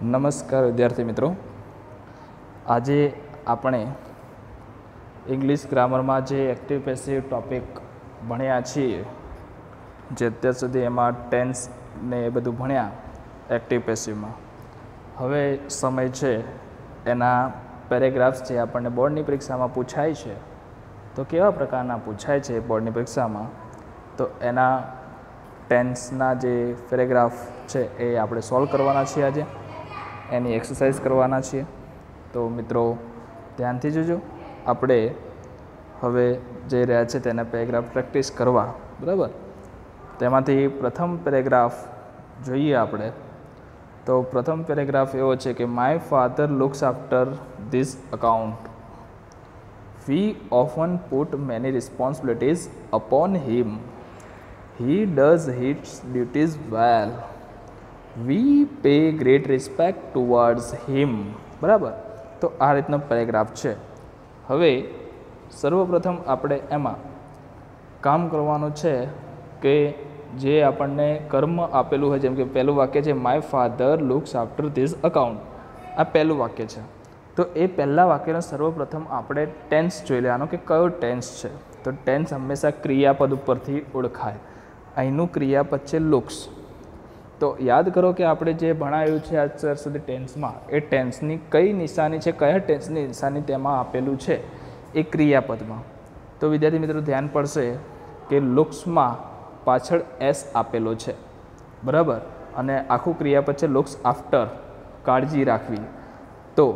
નમસ્કાર વિદ્યાર્થી મિત્રો, આજે આપણે ઇંગ્લિશ ગ્રામરમાં જે એક્ટિવ પેસિવ ટોપિક ભણ્યા છીએ, જે અત્યાર સુધી એમાં ટેન્સ ને એ બધું ભણ્યા એક્ટિવ પેસિવમાં. હવે સમય છે એના પેરેગ્રાફ્સ જે આપણને બોર્ડની પરીક્ષામાં પૂછાય છે, તો કેવા પ્રકારના પૂછાય છે બોર્ડની પરીક્ષામાં, તો એના ટેન્સના જે પેરેગ્રાફ છે એ આપણે સોલ્વ કરવાના છીએ. આજે એની એક્સરસાઇઝ કરવાના છીએ. તો મિત્રો ધ્યાનથી જોજો. આપણે હવે જઈ રહ્યા છે તેના પેરેગ્રાફ પ્રેક્ટિસ કરવા, બરાબર. તેમાંથી પ્રથમ પેરેગ્રાફ જોઈએ આપણે. તો પ્રથમ પેરેગ્રાફ એવો છે કે my father looks after this account. We often put many responsibilities upon him. He does his duties well. We pay great respect towards him. બરાબર. તો આ રીતનો પેરેગ્રાફ છે. હવે સર્વપ્રથમ આપણે એમાં કામ કરવાનું છે કે જે આપણને કર્મ આપેલું હોય, જેમ કે પહેલું વાક્ય છે my father looks after this account. આ પહેલું વાક્ય છે. તો એ પહેલા વાક્યનો સર્વપ્રથમ આપણે ટેન્સ જોઈ લેવાનો કે કયો ટેન્સ છે. તો ટેન્સ હંમેશા ક્રિયાપદ ઉપરથી ઓળખાય. અહીંનું ક્રિયાપદ છે લુક્સ. તો યાદ કરો કે આપણે જે ભણાવ્યું છે અત્યાર સુધી ટેન્સમાં, એ ટેન્સની કઈ નિશાની છે, કયા ટેન્સની નિશાની તેમાં આપેલું છે એ ક્રિયાપદમાં. તો વિદ્યાર્થી મિત્રો ધ્યાન પડશે કે લુક્સમાં પાછળ એસ આપેલો છે, બરાબર. અને આખું ક્રિયાપદ છે લુક્સ આફ્ટર, કાળજી રાખવી. તો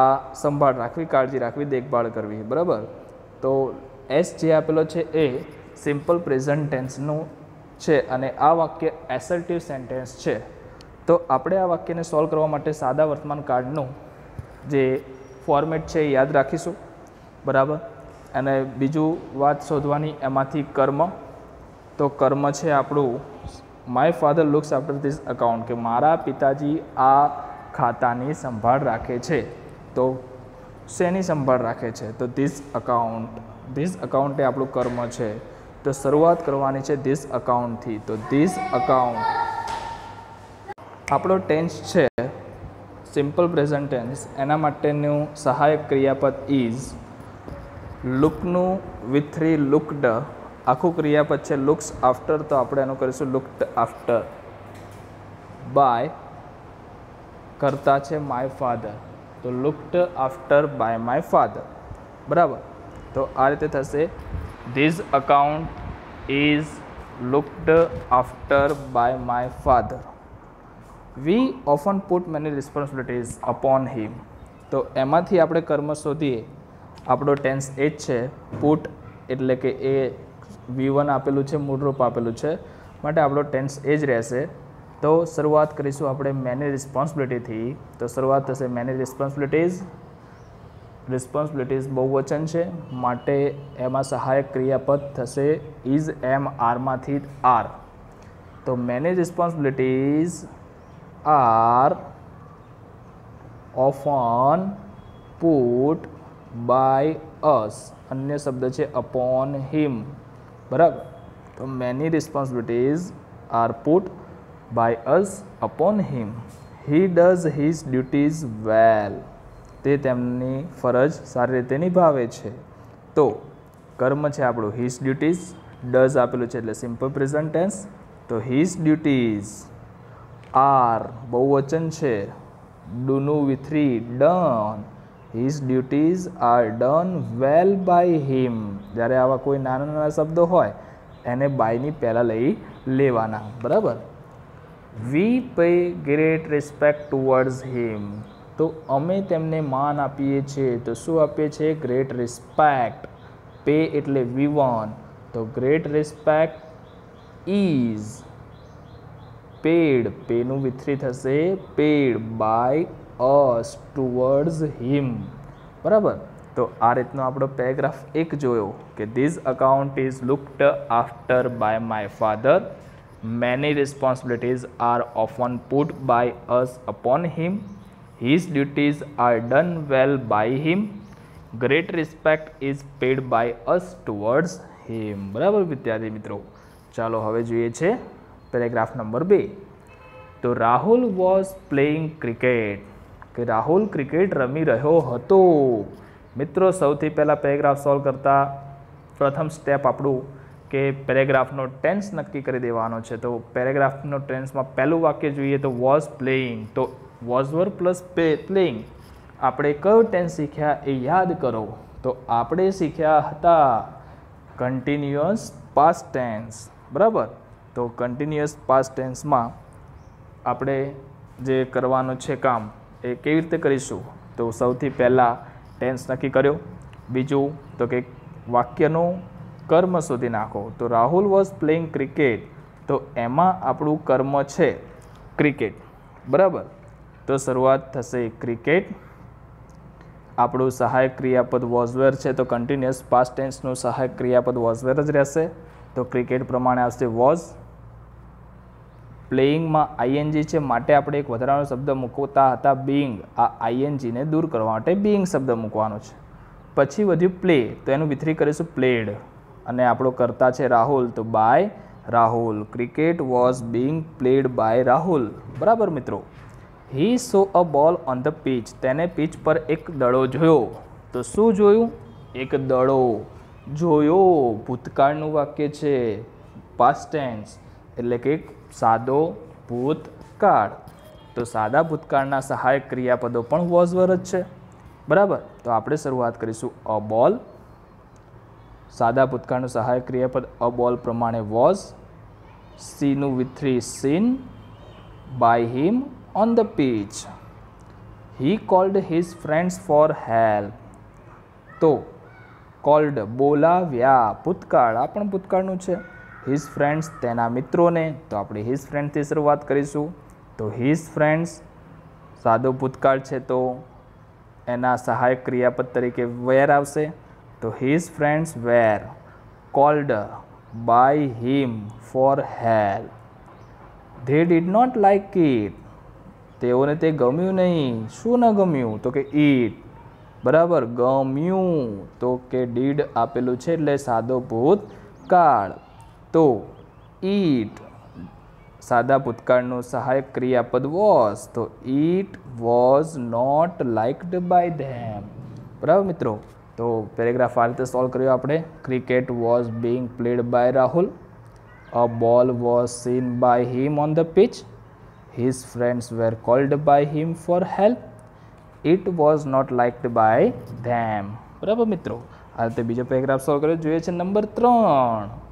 આ સંભાળ રાખવી, કાળજી રાખવી, દેખભાળ કરવી, બરાબર. તો એસ જે આપેલો છે એ સિમ્પલ પ્રેઝન્ટ ટેન્સનું છે અને આ વાક્ય એસર્ટિવ સેન્ટેન્સ છે. તો આપણે આ વાક્યને સોલ્વ કરવા માટે સાદા વર્તમાન કાળનું જે ફોર્મેટ છે એ યાદ રાખીશું, બરાબર. અને બીજું વાત શોધવાની એમાંથી કર્મ. તો કર્મ છે આપણું my father looks after this account, કે મારા પિતાજી આ ખાતાની સંભાળ રાખે છે. તો શેની સંભાળ રાખે છે? તો ધીસ અકાઉન્ટ. ધીસ અકાઉન્ટ એ આપણું કર્મ છે. તો શરૂઆત કરવાની છે ધીસ અકાઉન્ટથી. તો ધીસ અકાઉન્ટ આપણો ટેન્સ છે સિમ્પલ પ્રેઝન્ટ ટેન્સ. એના માટેનું સહાયક ક્રિયાપદ ઇઝ. લુકનું with 3 looked. આખું ક્રિયાપદ છે લુક્સ આફ્ટર. તો આપણે એનું કરીશું લુકડ આફ્ટર. બાય કરતા છે માય ફાધર. તો looked after by my father, બરાબર. તો આ રીતે થશે. This account is looked after by my father. We often put many responsibilities upon him. તો એમાંથી આપણે કર્મ શોધીએ. આપણો ટેન્સ એ જ છે પુટ, એટલે કે એ V1 આપેલું છે, મૂળરૂપ આપેલું છે, માટે આપણો ટેન્સ એ જ રહેશે. તો શરૂઆત કરીશું આપણે મેની રિસ્પોન્સિબિલિટીથી. તો શરૂઆત થશે મેની રિસ્પોન્સિબિલિટીઝ. રિસ્પોન્સિબિલિટીઝ બહુવચન છે, માટે એમાં સહાયક ક્રિયાપદ થશે ઇઝ, એમ, આરમાંથી આર. તો many responsibilities are often put by us. અન્ય શબ્દ છે અપોન હિમ, બરાબર. તો many responsibilities are put by us upon him. He does his duties well. તે તેમની ફરજ સારી રીતે નિભાવે છે. તો કર્મ છે આપણું હિઝ ડ્યુટીઝ. ડઝ આપેલું છે એટલે સિમ્પલ પ્રેઝન્ટ ટેન્સ. તો હિઝ ડ્યુટીઝ આર બહુવચન છે, ડુનું with 3 done. His duties are done well by him. જ્યારે આવા કોઈ નાના નાના શબ્દો હોય એને બાયની પહેલાં લઈ લેવાના, બરાબર. વી પે ગ્રેટ રિસ્પેક્ટ ટુવર્ડ્સ હિમ. તો અમે તેમને માન આપીએ છીએ. તો શું આપીએ છીએ? Great respect. પે એટલે V1. તો ગ્રેટ રિસ્પેક્ટ ઇઝ પેડ. પેનું વિથ 3 થશે paid by us towards him, બરાબર. તો આ રીતનો આપણો પેરેગ્રાફ 1 જોયો કે this account is looked after by my father. Many responsibilities are often put by us upon him. His duties are done well by him. Great respect is paid by us towards him. બરાબર વિદ્યાર્થી મિત્રો, ચાલો હવે જોઈએ છે paragraph number 2. તો Rahul was playing cricket, કે Rahul cricket રમી રહ્યો હતો. મિત્રો સૌથી પહેલાં પેરેગ્રાફ સોલ્વ કરતા પ્રથમ સ્ટેપ આપણું કે પેરેગ્રાફનો ટેન્સ નક્કી કરી દેવાનો છે. તો પેરેગ્રાફનો ટેન્સમાં પહેલું વાક્ય જોઈએ તો વોઝ પ્લેઇંગ, તો વોઝ વર પ્લસ પ્લેઇંગ. આપણે કયો ટેન્સ શીખ્યા એ યાદ કરો. તો આપણે શીખ્યા હતા કન્ટિન્યુઅસ પાસ્ટ ટેન્સ, બરાબર. તો કન્ટિન્યુઅસ પાસ્ટ ટેન્સમાં આપણે જે કરવાનું છે કામ એ કેવી રીતે કરીશું. તો સૌથી પહેલાં ટેન્સ નક્કી કર્યો. બીજું તો કે વાક્યનું કર્મ શોધી નાખો. તો રાહુલ વોઝ પ્લેઇંગ ક્રિકેટ, તો એમાં આપણું કર્મ છે ક્રિકેટ, બરાબર. તો શરૂઆત થશે ક્રિકેટ. આપણું સહાયક ક્રિયાપદ વોઝવેર છે, તો કન્ટિન્યુઅસ પાસ્ટ ટેન્સનું સહાયક ક્રિયાપદ વોઝવેર જ રહેશે. તો ક્રિકેટ પ્રમાણે આવશે વોઝ. પ્લેઇંગમાં આઈએનજી છે, માટે આપણે એક વધારાનો શબ્દ મૂકતા હતા બીઇંગ. આ આઈએનજીને દૂર કરવા માટે બીઇંગ શબ્દ મૂકવાનો છે. પછી વધ્યું પ્લે, તો એનું વિથરી કરીશું પ્લેડ. અને આપણો કરતા છે રાહુલ, તો by Rahul. Cricket was being played by Rahul, બરાબર મિત્રો. He saw a ball on the pitch, તેને પીચ પર એક દડો જોયો. તો શું જોયું? એક દડો જોયો. ભૂતકાળનું વાક્ય છે, પાસ્ટ ટેન્સ, એટલે કે સાદો ભૂતકાળ. તો સાદા ભૂતકાળના સહાયક ક્રિયાપદો પણ વોઝ વર જ છે, બરાબર. તો આપણે શરૂઆત કરીશું અ બોલ. સાદા ભૂતકાળનું સહાયક ક્રિયાપદ અ બોલ પ્રમાણે વોઝ. સીનું with three seen. By him on the pitch. He called his friends for help. તો કોલ્ડ બોલાવ્યા, ભૂતકાળ, આ પણ ભૂતકાળનું છે. હિઝ ફ્રેન્ડ્સ તેના મિત્રોને, તો આપણે હિઝ ફ્રેન્ડથી શરૂઆત કરીશું. તો હિઝ ફ્રેન્ડ્સ સાદો ભૂતકાળ છે, તો એના સહાયક ક્રિયાપદ તરીકે વેર આવશે. તો his friends were called by him for help. They did not like it, તેઓને તે ગમ્યું નહીં. શું ન ગમ્યું? તો કે ઈટ, બરાબર. ગમ્યું, તો કે ડીડ આપેલું છે એટલે સાદો ભૂતકાળ. તો ઈટ સાદા ભૂતકાળનું સહાયક ક્રિયાપદ વોઝ, તો it was not liked by them, બરાબર મિત્રો. તો પેરેગ્રાફ આ રીતે સોલ્વ કર્યો આપણે. Cricket was being played by Rahul. A ball was seen by him on the pitch. His friends were called by him for help. It was not liked by them, બરાબર મિત્રો. આ રીતે બીજો પેરેગ્રાફ સોલ્વ કર્યો. જોઈએ છે number 3.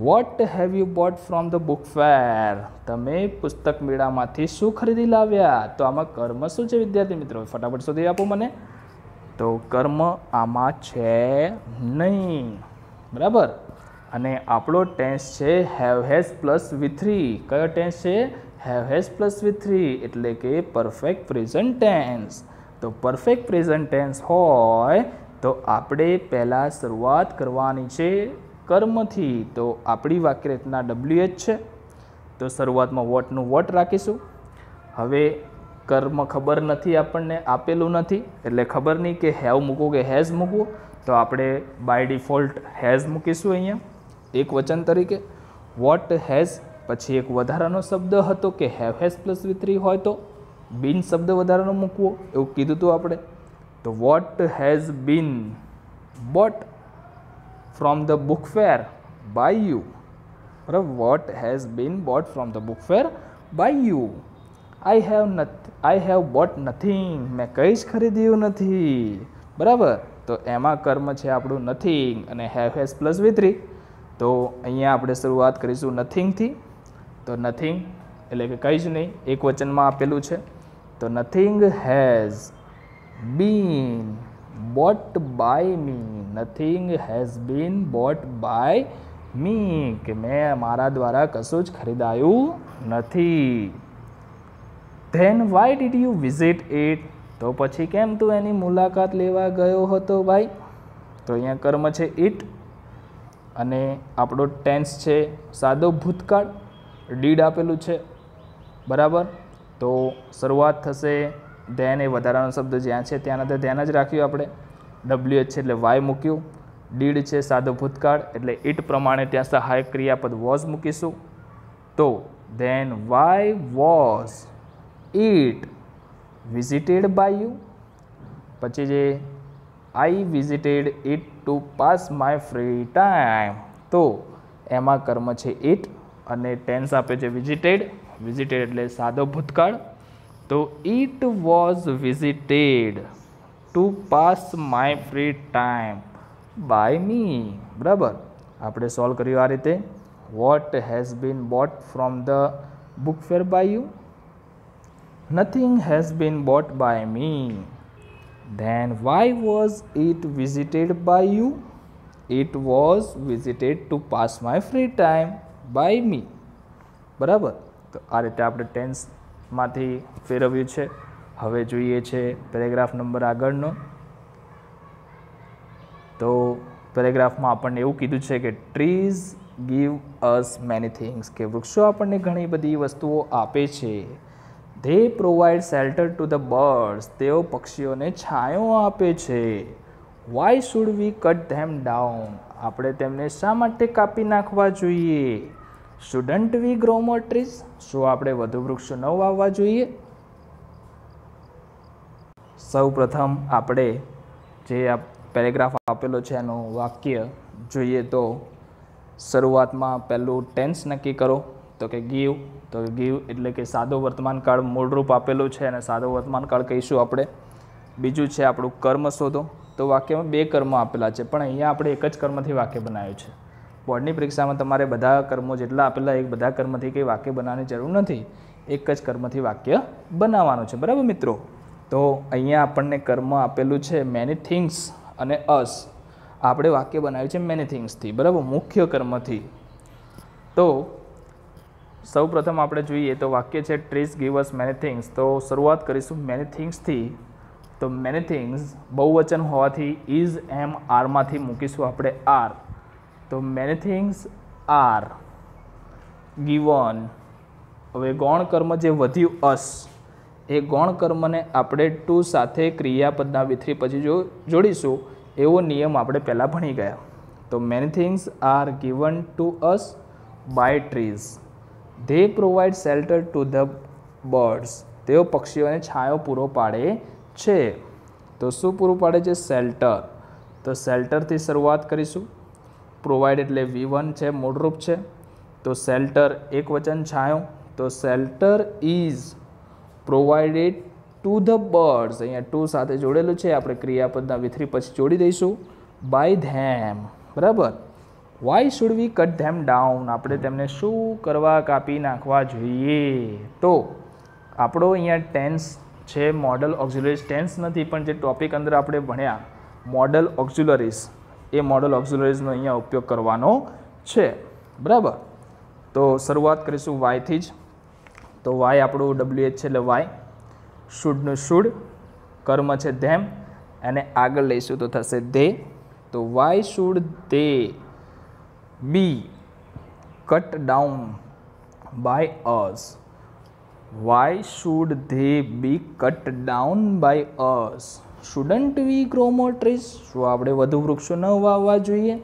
What have you boat from the book fair, તમે પુસ્તક મેળામાંથી શું ખરીદી લાવ્યા. તો આમાં કર્મ શું છે વિદ્યાર્થી મિત્રો? ફટાફટ શોધી આપો મને. તો કર્મ આમાં છે નહીં, બરાબર. અને આપણો ટેન્સ છે હેવ હેઝ પ્લસ વિથરી. કયો ટેન્સ છે? હેવ હેઝ પ્લસ વિથરી, એટલે કે પરફેક્ટ પ્રેઝન્ટ ટેન્સ. તો પરફેક્ટ પ્રેઝન્ટ ટેન્સ હોય તો આપણે પહેલાં શરૂઆત કરવાની છે કર્મથી. તો આપણી વાક્ય રચના WH છે, તો શરૂઆતમાં વોટનું વોટ રાખીશું. હવે કર્મ ખબર નથી, આપણને આપેલું નથી, એટલે ખબર નહીં કે હેવ મૂકવું કે હેઝ મૂકવું. તો આપણે બાય ડિફોલ્ટ હેઝ મૂકીશું અહીંયા એક વચન તરીકે. વોટ હેઝ પછી એક વધારાનો શબ્દ હતો કે હેવ હેઝ પ્લસ વિથરી હોય તો બીન શબ્દ વધારાનો મૂકવો, એવું કીધું હતું આપણે. તો what has been boat from the book fair by you, બરાબર. what has been bought from the book fair by you. I have bought nothing, મેં કંઈ જ ખરીદ્યું નથી, બરાબર. તો એમાં કર્મ છે આપણું નથિંગ અને હેવ હેઝ પ્લસ વિથરી. તો અહીંયા આપણે શરૂઆત કરીશું નથિંગથી. તો નથિંગ એટલે કે કંઈ જ નહીં, એક વચનમાં આપેલું છે. તો nothing has been bought by me, nothing has been bought by me, કે મેં મારા દ્વારા કશું જ ખરીદાયું નથી. then why did you visit it, તો પછી કેમ તું એની મુલાકાત લેવા ગયો હતો ભાઈ. તો અહીંયા કર્મ છે ઇટ અને આપણો ટેન્સ છે સાદો ભૂતકાળ. ડીડ આપેલું છે, બરાબર. તો શરૂઆત થશે ધેન, એ વધારાનો શબ્દ જ્યાં છે ત્યાં ધ્યાન જ રાખ્યું આપણે. WH છે એટલે વાય મૂક્યું. ડીડ છે સાદો ભૂતકાળ એટલે ઇટ પ્રમાણે ત્યાં સહાયક ક્રિયાપદ વોઝ મૂકીશું. તો then why was it visited by you? પછી જે I visited it to pass my free time. તો એમાં કર્મ છે it અને ટેન્સ આપે છે visited. visited એટલે સાદો ભૂતકાળ. તો it was visited to pass my free time by me. બરાબર, આપણે સોલ્વ કર્યું આ રીતે. What has been bought from the book fair by you? Nothing has been bought by me. Then why was it visited by you? It was visited to pass my free time by me. બરાબર, તો આ રીતે આપણે ટેન્સમાંથી ફેરવ્યું છે. હવે જોઈએ છે paragraph number આગળનો. તો પેરેગ્રાફમાં આપણને એવું કીધું છે કે trees give us many things, કે વૃક્ષો આપણને ઘણી બધી વસ્તુઓ આપે છે. They provide shelter to the birds, તેઓ પક્ષીઓને છાંયો આપે છે. Y should we cut them down, આપણે તેમને શા માટે કાપી નાખવા જોઈએ? Shouldn't we grow more trees, શું આપણે વધુ વૃક્ષો ન વાવવા જોઈએ? સૌ પ્રથમ આપણે જે આ પેરેગ્રાફ આપેલો છે એનું વાક્ય જોઈએ. તો શરૂઆતમાં પહેલું ટેન્સ નક્કી કરો. તો કે ગીવ, તો ગીવ એટલે કે સાદો વર્તમાનકાળ મૂળરૂપ આપેલું છે અને સાદો વર્તમાનકાળ કહીશું આપણે. બીજું છે આપણું કર્મ શોધો. તો વાક્યમાં 2 કર્મ આપેલા છે, પણ અહીંયા આપણે એક જ કર્મથી વાક્ય બનાવ્યું છે. બોર્ડની પરીક્ષામાં તમારે બધા કર્મો જેટલા આપેલા એક બધા કર્મથી કંઈ વાક્ય બનાવવાની જરૂર નથી, એક જ કર્મથી વાક્ય બનાવવાનું છે. બરાબર મિત્રો, તો અહીંયા આપણને કર્મ આપેલું છે મેની થિંગ્સ અને અસ. આપણે વાક્ય બનાવ્યું છે મેની થિંગ્સથી, બરાબર, મુખ્ય કર્મથી. તો સૌ પ્રથમ આપણે જોઈએ તો વાક્ય છે trees give us many things. તો શરૂઆત કરીશું મેની થિંગ્સથી. તો મેની થિંગ્સ બહુવચન હોવાથી ઇઝ એમ આરમાંથી મૂકીશું આપણે આર. તો મેની થિંગ્સ આર ગીવન. હવે ગૌણ કર્મ જે વધ્યું અસ, એ ગૌણ કર્મને આપણે ટુ સાથે ક્રિયાપદના V3 પછી જોડીશું. એવો નિયમ આપણે પહેલાં ભણી ગયા. તો many things are given to us by trees. They provide shelter to the birds, તેઓ પક્ષીઓને છાંયો પૂરો પાડે છે. તો શું પૂરું પાડે છે? શેલ્ટર. તો શેલ્ટરથી શરૂઆત કરીશું. પ્રોવાઈડ એટલે V1 છે, મૂળરૂપ છે. તો શેલ્ટર એક વચન છાંયો. તો shelter is provided to the birds, અહીંયા ટુ સાથે જોડેલું છે, આપણે ક્રિયાપદના V3 પછી જોડી દઈશું. By them. બરાબર. Why should we cut them down, આપણે તેમને શું કરવા કાપી નાખવા જોઈએ? તો આપણો અહીંયા ટેન્સ છે મોડલ ઓક્ઝિલરીઝ. ટેન્સ નથી, પણ જે ટોપિક અંદર આપણે ભણ્યા મોડલ ઓક્ઝિલરીઝ, એ મોડલ ઓક્ઝિલરીઝનો અહીંયા ઉપયોગ કરવાનો છે. બરાબર. તો શરૂઆત કરીશું વાયથી જ. તો વાય આપણું WH છે એટલે વાય. શુડનું શુડ, કર્મ છે ધેમ, અને આગળ લઈશું તો થશે ધે. તો why should they be cut down by us. Why should they be cut down by us. Shouldn't we grow more trees, શું આપણે વધુ વૃક્ષો ન વાવવા જોઈએ?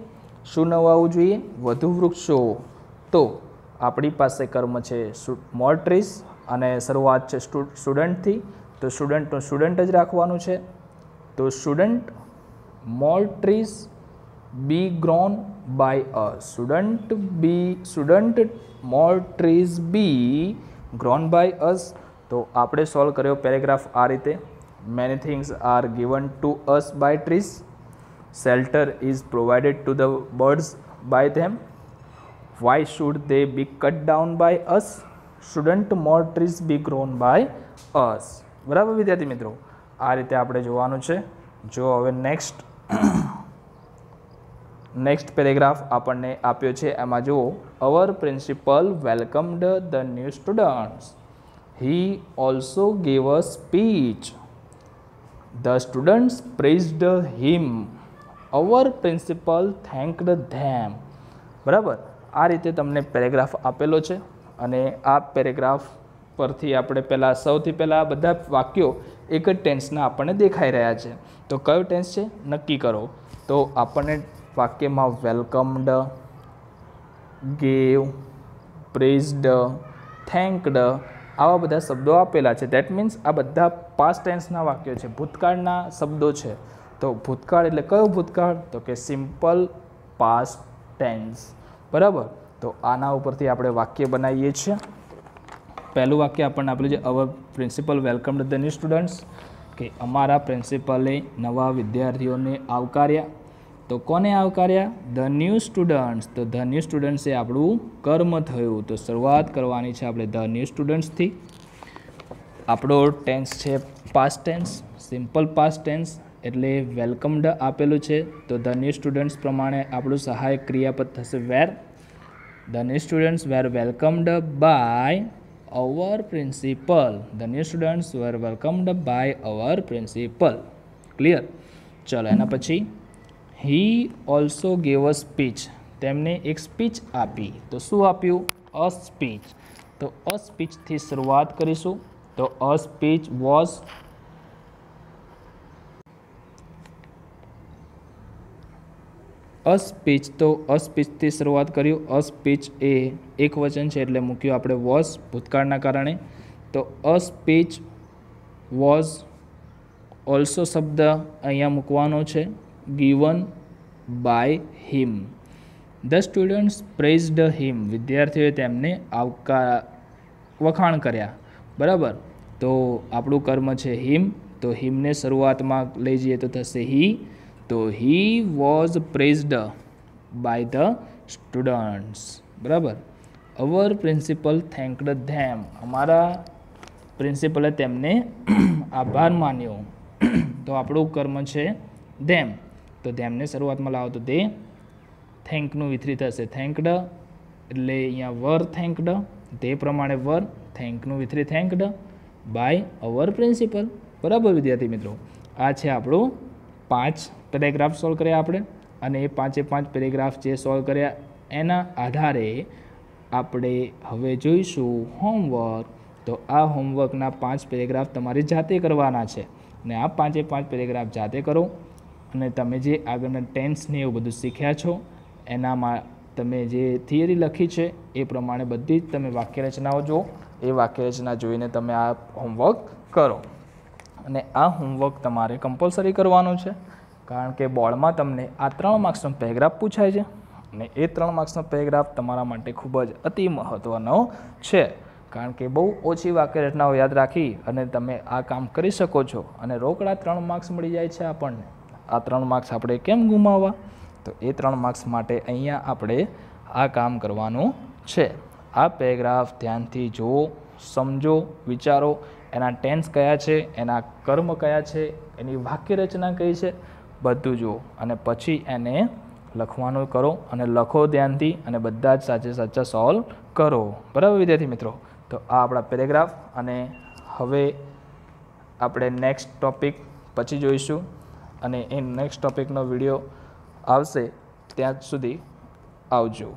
શું ન વાવવું જોઈએ? વધુ વૃક્ષો. તો આપણી પાસે કર્મ છે મોર ટ્રીઝ અને શરૂઆત છે સ્ટુડન્ટથી. તો સ્ટુડન્ટનું સ્ટુડન્ટ જ રાખવાનું છે. તો shouldn't more trees be grown by us. Shouldn't more trees be grown by us. તો આપણે સોલ્વ કર્યો પેરેગ્રાફ આ રીતે. Many things are given to us by trees. Shelter is provided to the birds by them. Why should they be cut down by us? Shouldn't more trees be grown by us? બરાબર વિદ્યાર્થી મિત્રો, આ રીતે આપણે જોવાનું છે. જો હવે નેક્સ્ટ પેરેગ્રાફ આપણને આપ્યો છે. એમાં જુઓ, our principal welcomed the new students. He also gave a speech. The students praised him. Our principal thanked them. બરાબર. આ રીતે તમને પેરેગ્રાફ આપેલો છે અને આ પેરેગ્રાફ પરથી આપણે સૌથી પહેલાં બધા વાક્યો એક જ ટેન્સના આપણને દેખાઈ રહ્યા છે. તો કયો ટેન્સ છે નક્કી કરો. તો આપણને વાક્યમાં વેલકમ્ડ, ગેવ, પ્રેઝડ, થેન્કડ, આવા બધા શબ્દો આપેલા છે. દેટ મીન્સ આ બધા પાસ્ટ ટેન્સના વાક્યો છે, ભૂતકાળના શબ્દો છે. તો ભૂતકાળ એટલે કયો ભૂતકાળ? તો કે સિમ્પલ પાસ્ટ ટેન્સ. બરાબર. તો આના ઉપરથી આપણે વાક્ય બનાવીએ છીએ. પહેલું વાક્ય આપણને આપેલું છે, our principal welcomed the new students, કે અમારા પ્રિન્સિપલે નવા વિદ્યાર્થીઓને આવકાર્યા. તો કોને આવકાર્યા? The new students. તો ધ ન્યૂ સ્ટુડન્ટ્સ એ આપણું કર્મ થયું. તો શરૂઆત કરવાની છે આપણે ધ ન્યૂ સ્ટુડન્ટ્સથી. આપણો ટેન્સ છે past tense, simple past tense, એટલે વેલકમ્ડ આપેલું છે. તો ધ ન્યૂ સ્ટુડન્ટ્સ પ્રમાણે આપણું સહાયક ક્રિયાપદ થશે were. The new students were welcomed by our principal. The new students were welcomed by our principal. Clear? ચલો એના પછી he also gave a speech. તેમને એક સ્પીચ આપી. તો શું આપ્યું? A speech. તો અ સ્પીચથી શરૂઆત કરીશું. તો a speech was, a speech, તો અ સ્પીચથી શરૂઆત કર્યું. અ સ્પીચ એ એક વચન છે એટલે મૂક્યું આપણે વોઝ ભૂતકાળના કારણે. તો અ સ્પીચ વોઝ, ઓલ્સો શબ્દ અહીંયા મૂકવાનો છે, given by him. The students praised him. વિદ્યાર્થીઓએ તેમને વખાણ કર્યા. બરાબર. તો આપણું કર્મ છે હિમ. તો હિમને શરૂઆતમાં લઈ જઈએ તો થશે હી. તો he was praised by the students. બરાબર. Our principal thanked them. અમારા પ્રિન્સિપલે તેમને આભાર માન્યો. તો આપણું કર્મ છે ધેમ. તો ધેમને શરૂઆતમાં લાવો તો તે થેન્કનું વિથરી થશે થેન્કડ, એટલે અહીંયા વર થેન્કડ, તે પ્રમાણે વર, થેન્કનું વિથરી થેન્કડ બાય અવર પ્રિન્સિપલ. બરાબર વિદ્યાર્થી મિત્રો, આ છે આપણું 5 પેરેગ્રાફ સોલ્વ કર્યા આપણે. અને એ 5 પેરેગ્રાફ જે સોલ્વ કર્યા એના આધારે આપણે હવે જોઈશું હોમવર્ક. તો આ હોમવર્કના 5 પેરેગ્રાફ તમારી જાતે કરવાના છે. અને આ 5 પેરેગ્રાફ જાતે કરો. અને તમે જે આગળના ટેન્સને એવું બધું શીખ્યા છો એનામાં તમે જે થિયરી લખી છે એ પ્રમાણે બધી જ તમે વાક્યરચનાઓ જુઓ. એ વાક્યરચના જોઈને તમે આ હોમવર્ક કરો. અને આ હોમવર્ક તમારે કમ્પલસરી કરવાનું છે, કારણ કે બોર્ડમાં તમને આ 3 માર્ક્સનો પેરેગ્રાફ પૂછાય છે. અને એ 3 માર્ક્સનો પેરેગ્રાફ તમારા માટે ખૂબ જ અતિ મહત્ત્વનો છે, કારણ કે બહુ ઓછી વાક્યરચનાઓ યાદ રાખી અને તમે આ કામ કરી શકો છો. અને રોકડા 3 માર્ક્સ મળી જાય છે આપણને. આ 3 માર્ક્સ આપણે કેમ ગુમાવવા? તો એ 3 માર્ક્સ માટે અહીંયા આપણે આ કામ કરવાનું છે. આ પેરેગ્રાફ ધ્યાનથી જુઓ, સમજો, વિચારો. એના ટેન્સ કયા છે, એના કર્મ કયા છે, એની વાક્યરચના કઈ છે, બધું જુઓ. અને પછી એને લખવાનું કરો. અને લખો ધ્યાનથી અને બધા જ સાચા સોલ્વ કરો. બરાબર વિદ્યાર્થી મિત્રો? તો આ આપણા પેરેગ્રાફ. અને હવે આપણે નેક્સ્ટ ટોપિક પછી જોઈશું. અને એ નેક્સ્ટ ટોપિકનો વિડીયો આવશે. ત્યાં સુધી આવજો.